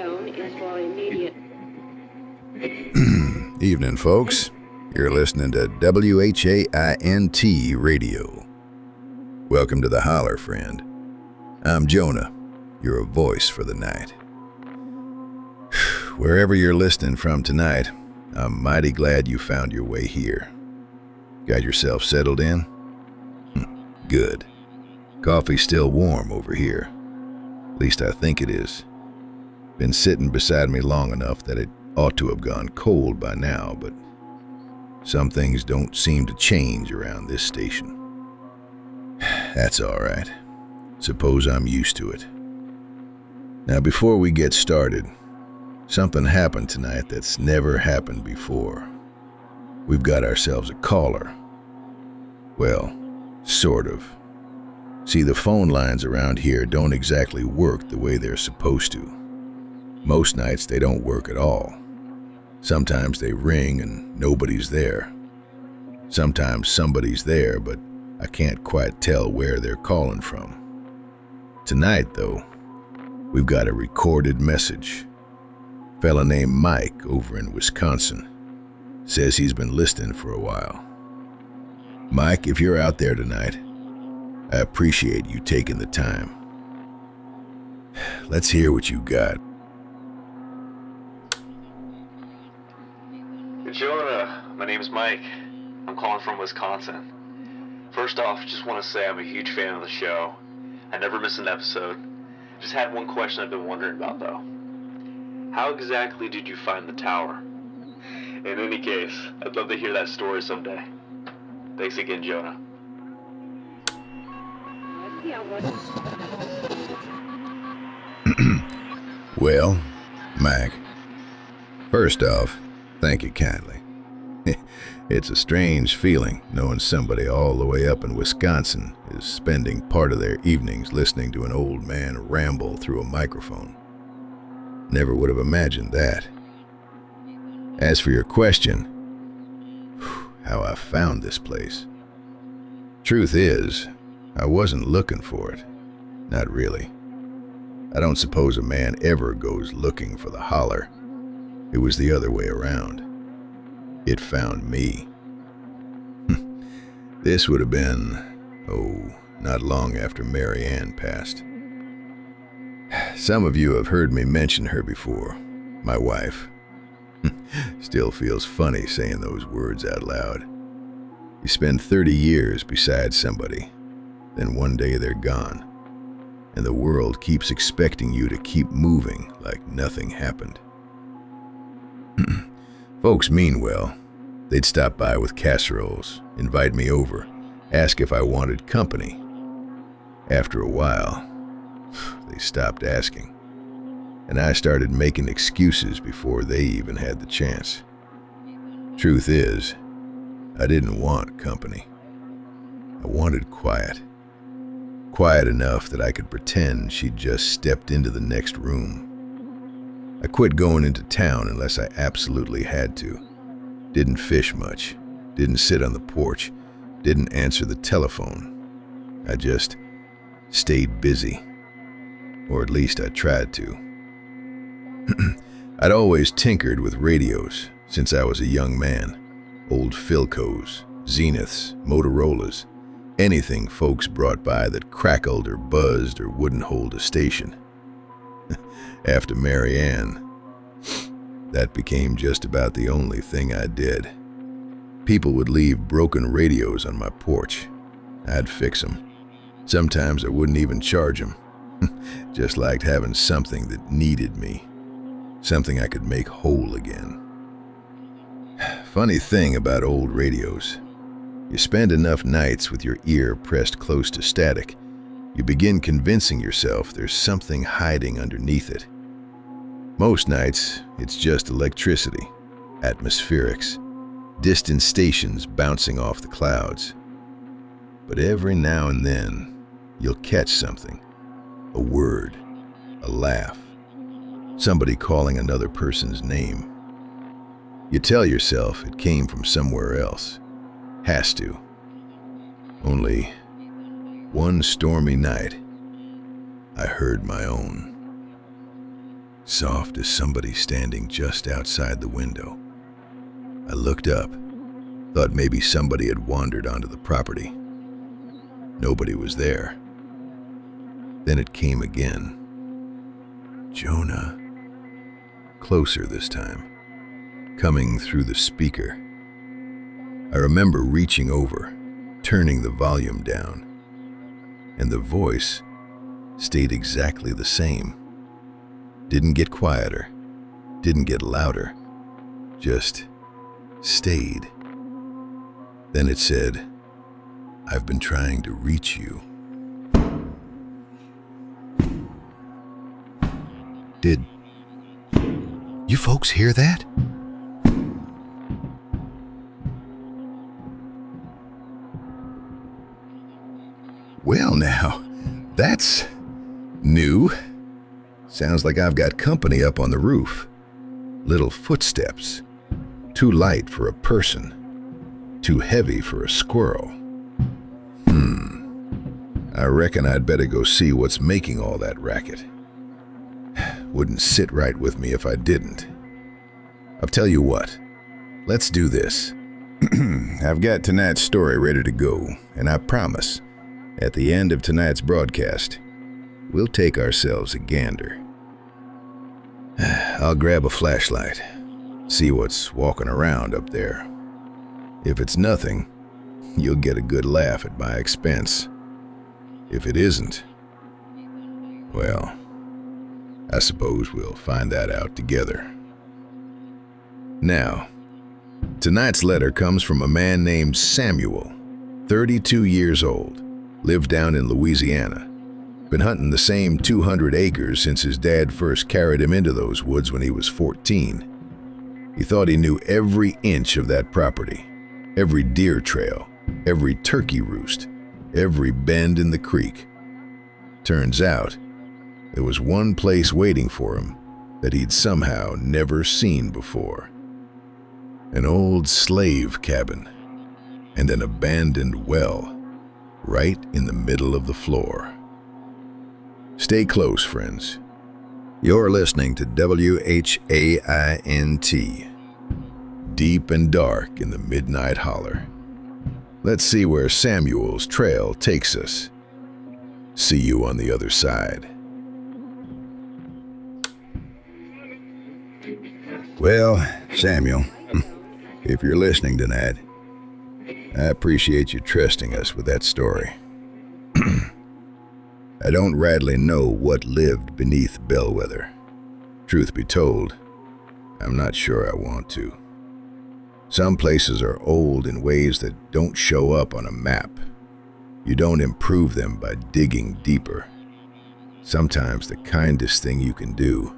tone is for immediate. Evening, folks. You're listening to WHAINT Radio. Welcome to the Holler, friend. I'm Jonah, your voice for the night. Wherever you're listening from tonight, I'm mighty glad you found your way here. Got yourself settled in? Good. Coffee's still warm over here. At least I think it is. Been sitting beside me long enough that it ought to have gone cold by now, but some things don't seem to change around this station. That's all right. Suppose I'm used to it. Now, before we get started, something happened tonight that's never happened before. We've got ourselves a caller. Well, sort of. See, the phone lines around here don't exactly work the way they're supposed to. Most nights they don't work at all. Sometimes they ring and nobody's there. Sometimes somebody's there, but I can't quite tell where they're calling from. Tonight, though, we've got a recorded message. A fella named Mike over in Wisconsin says he's been listening for a while. Mike, if you're out there tonight, I appreciate you taking the time. Let's hear what you got. Jonah, my name's Mike. I'm calling from Wisconsin. First off, just want to say I'm a huge fan of the show. I never miss an episode. Just had one question I've been wondering about, though. How exactly did you find the tower? In any case, I'd love to hear that story someday. Thanks again, Jonah. Well, Mac, first off, thank you kindly. It's a strange feeling knowing somebody all the way up in Wisconsin is spending part of their evenings listening to an old man ramble through a microphone. Never would have imagined that. As for your question, how I found this place. Truth is, I wasn't looking for it. Not really. I don't suppose a man ever goes looking for the holler. It was the other way around. It found me. This would have been, not long after Marianne passed. Some of you have heard me mention her before, my wife. Still feels funny saying those words out loud. You spend 30 years beside somebody, then one day they're gone, and the world keeps expecting you to keep moving like nothing happened. Folks mean well. They'd stop by with casseroles, invite me over, ask if I wanted company. After a while, they stopped asking, and I started making excuses before they even had the chance. Truth is, I didn't want company. I wanted quiet. Quiet enough that I could pretend she'd just stepped into the next room. I quit going into town unless I absolutely had to. Didn't fish much, didn't sit on the porch, didn't answer the telephone. I just stayed busy. Or at least I tried to. I'd always tinkered with radios since I was a young man. Old Philcos, Zeniths, Motorola's, anything folks brought by that crackled or buzzed or wouldn't hold a station. After Marianne, that became just about the only thing I did. People would leave broken radios on my porch. I'd fix them. Sometimes I wouldn't even charge them. Just liked having something that needed me. Something I could make whole again. Funny thing about old radios. You spend enough nights with your ear pressed close to static, you begin convincing yourself there's something hiding underneath it. Most nights, it's just electricity, atmospherics, distant stations bouncing off the clouds. But every now and then, you'll catch something. A word, a laugh, somebody calling another person's name. You tell yourself it came from somewhere else. Has to. Only one stormy night, I heard my own. soft as somebody standing just outside the window. I looked up, thought maybe somebody had wandered onto the property. Nobody was there. Then it came again. Jonah. Closer this time, coming through the speaker. I remember reaching over, turning the volume down, and the voice stayed exactly the same. Didn't get quieter, didn't get louder, just stayed. Then it said, "I've been trying to reach you." Did you folks hear that? Well now, that's new. Sounds like I've got company up on the roof. Little footsteps. Too light for a person. Too heavy for a squirrel. I reckon I'd better go see what's making all that racket. Wouldn't sit right with me if I didn't. I'll tell you what, let's do this. I've got tonight's story ready to go, and I promise, at the end of tonight's broadcast, we'll take ourselves a gander. I'll grab a flashlight, see what's walking around up there. If it's nothing, you'll get a good laugh at my expense. If it isn't, well, I suppose we'll find that out together. Now, tonight's letter comes from a man named Samuel, 32 years old, lived down in Louisiana. Been hunting the same 200 acres since his dad first carried him into those woods when he was 14. He thought he knew every inch of that property, every deer trail, every turkey roost, every bend in the creek. Turns out, there was one place waiting for him that he'd somehow never seen before. An old slave cabin and an abandoned well right in the middle of the floor. Stay close, friends. You're listening to WHAINT, deep and dark in the midnight holler. Let's see where Samuel's trail takes us. See you on the other side. Well, Samuel, if you're listening tonight, I appreciate you trusting us with that story. I don't rightly know what lived beneath Bellwether. Truth be told, I'm not sure I want to. Some places are old in ways that don't show up on a map. You don't improve them by digging deeper. Sometimes the kindest thing you can do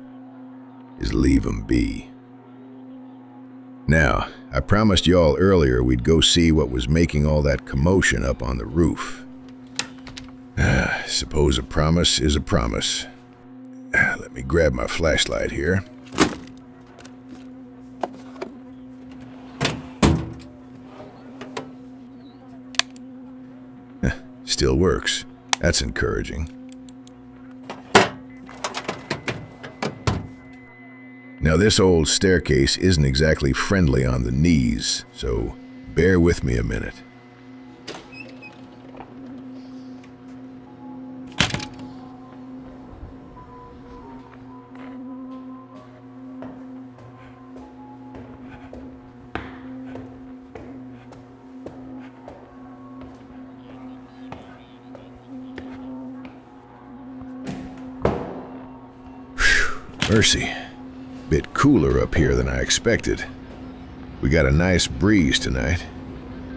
is leave them be. Now, I promised y'all earlier we'd go see what was making all that commotion up on the roof. Suppose a promise is a promise. Let me grab my flashlight here. Still works. That's encouraging. Now, this old staircase isn't exactly friendly on the knees, so bear with me a minute. Mercy. Bit cooler up here than I expected. We got a nice breeze tonight.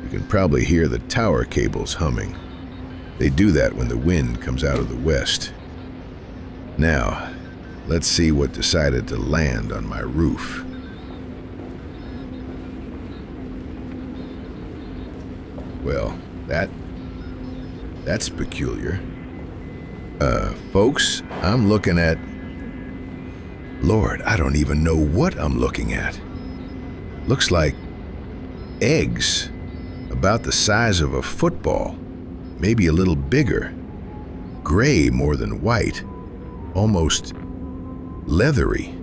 You can probably hear the tower cables humming. They do that when the wind comes out of the west. Now, let's see what decided to land on my roof. Well, that's peculiar. Folks, I'm looking at... Lord, I don't even know what I'm looking at. Looks like eggs, about the size of a football, maybe a little bigger. Gray more than white, almost leathery,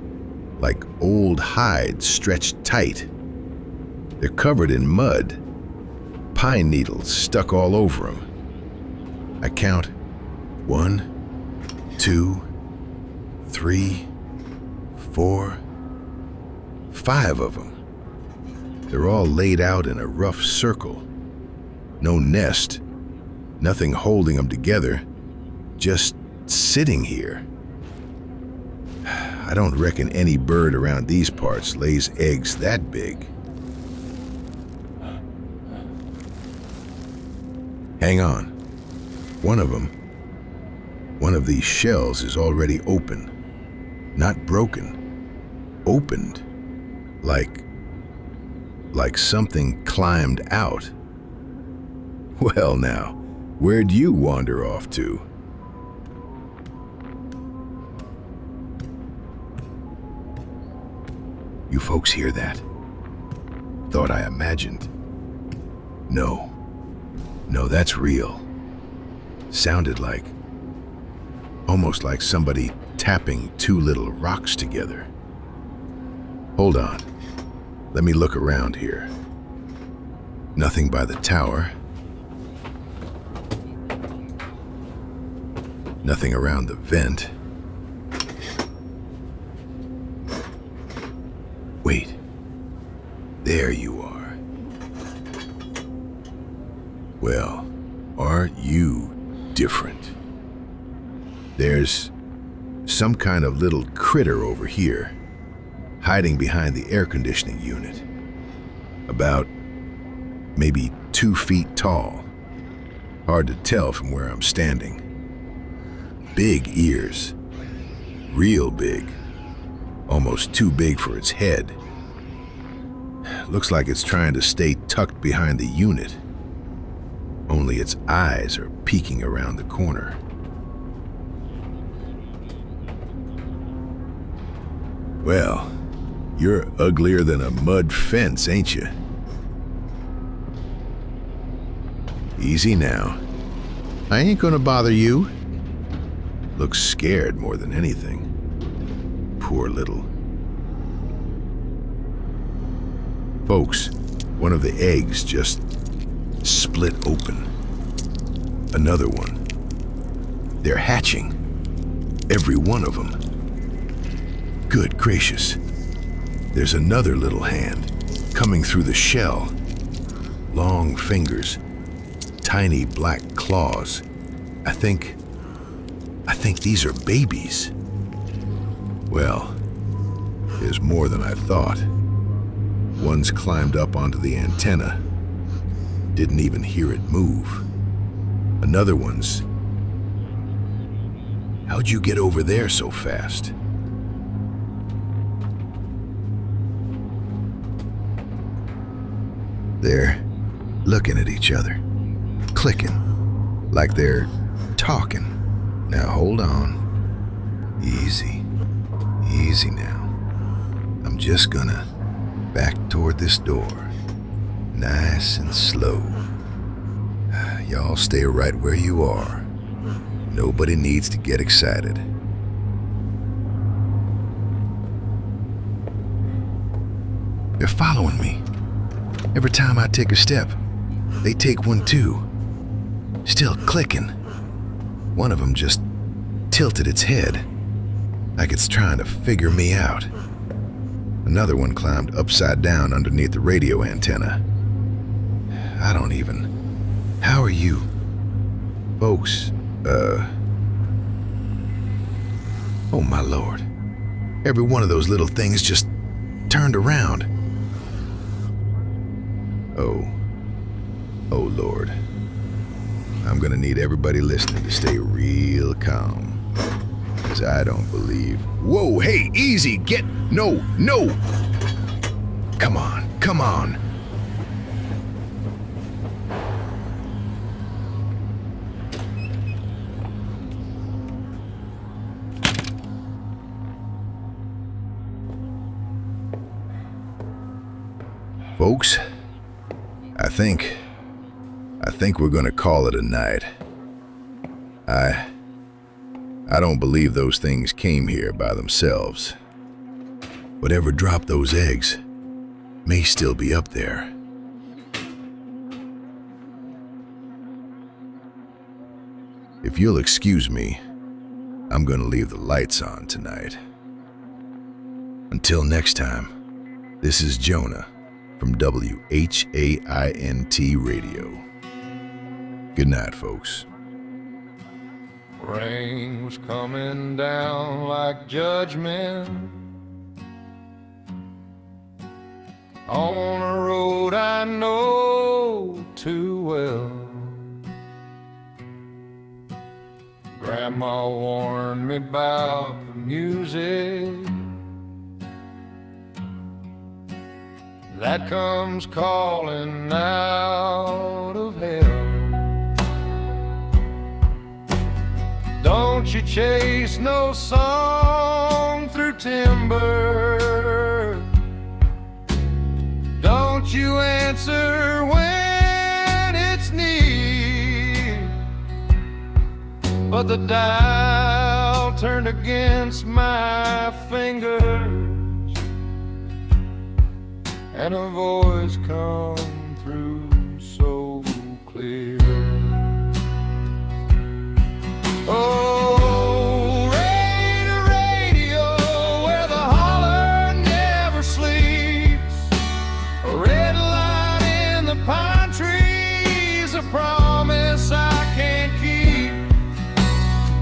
like old hide stretched tight. They're covered in mud, pine needles stuck all over them. I count 1, 2, 3, 4, 5 of them. They're all laid out in a rough circle. No nest, nothing holding them together, just sitting here. I don't reckon any bird around these parts lays eggs that big. Hang on. One of these shells is already open. Not broken. Opened. Like something climbed out. Well now, where'd you wander off to? You folks hear that? Thought I imagined. No, that's real. Sounded like, almost like somebody tapping 2 little rocks together. Hold on, let me look around here. Nothing by the tower. Nothing around the vent. Wait, there you are. Well, aren't you different? There's some kind of little critter over here, hiding behind the air conditioning unit. About maybe 2 feet tall. Hard to tell from where I'm standing. Big ears, real big. Almost too big for its head. Looks like it's trying to stay tucked behind the unit. Only its eyes are peeking around the corner. Well, you're uglier than a mud fence, ain't you? Easy now. I ain't gonna bother you. Looks scared more than anything. Poor little. Folks, one of the eggs just split open. Another one. They're hatching. Every one of them. Good gracious. There's another little hand coming through the shell. Long fingers. Tiny black claws. I think these are babies. Well, there's more than I thought. One's climbed up onto the antenna. Didn't even hear it move. Another one's... How'd you get over there so fast? They're looking at each other, clicking, like they're talking. Now hold on. Easy. Easy now. I'm just gonna back toward this door. Nice and slow. Y'all stay right where you are. Nobody needs to get excited. They're following me. Every time I take a step, they take one too. Still clicking. One of them just tilted its head, like it's trying to figure me out. Another one climbed upside down underneath the radio antenna. I don't even... How are you? Folks, oh my Lord. Every one of those little things just turned around. Oh Lord. I'm gonna need everybody listening to stay real calm. Because I don't believe... Whoa, hey, easy, no. Come on. Folks, I think we're gonna call it a night. I don't believe those things came here by themselves. Whatever dropped those eggs may still be up there. If you'll excuse me, I'm gonna leave the lights on tonight. Until next time, this is Jonah from WHAINT Radio. Good night, folks. Rain was coming down like judgment on a road I know too well. Grandma warned me about the music that comes calling out of hell. Don't you chase no song through timber. Don't you answer when it's near. But the dial turned against my fingers, and a voice come through so clear. Oh, radio, where the holler never sleeps. A red light in the pine trees, a promise I can't keep.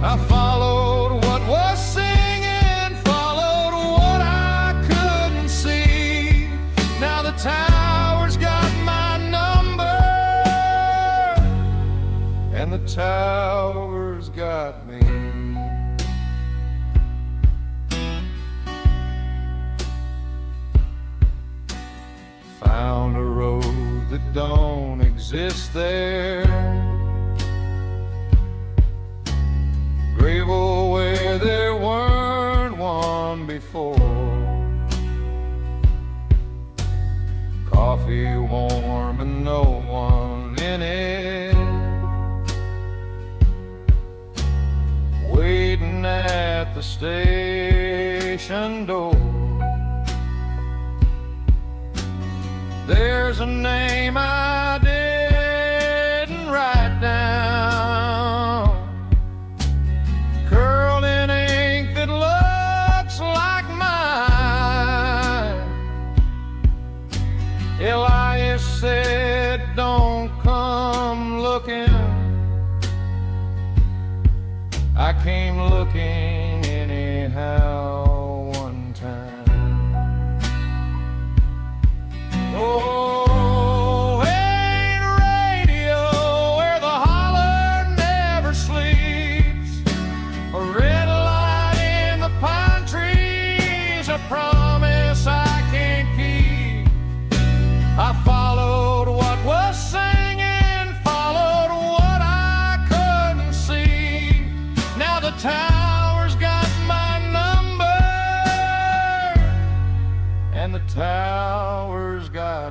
I followed what was singing, followed what I couldn't see. Now the tower's got my number, and the tower's got me. Found a road that don't exist there, gravel where there weren't one before. Coffee warm and no one in it, waiting at the station door. There's a name I didn't write down, curled in ink that looks like mine. Elias said, don't come looking. I came looking anyhow one time. Oh, ain't radio where the holler never sleeps. A red light in the pine trees, a promise I can't keep. I followed what was singing, followed what I couldn't see. Now the tower's got my number, and the tower's got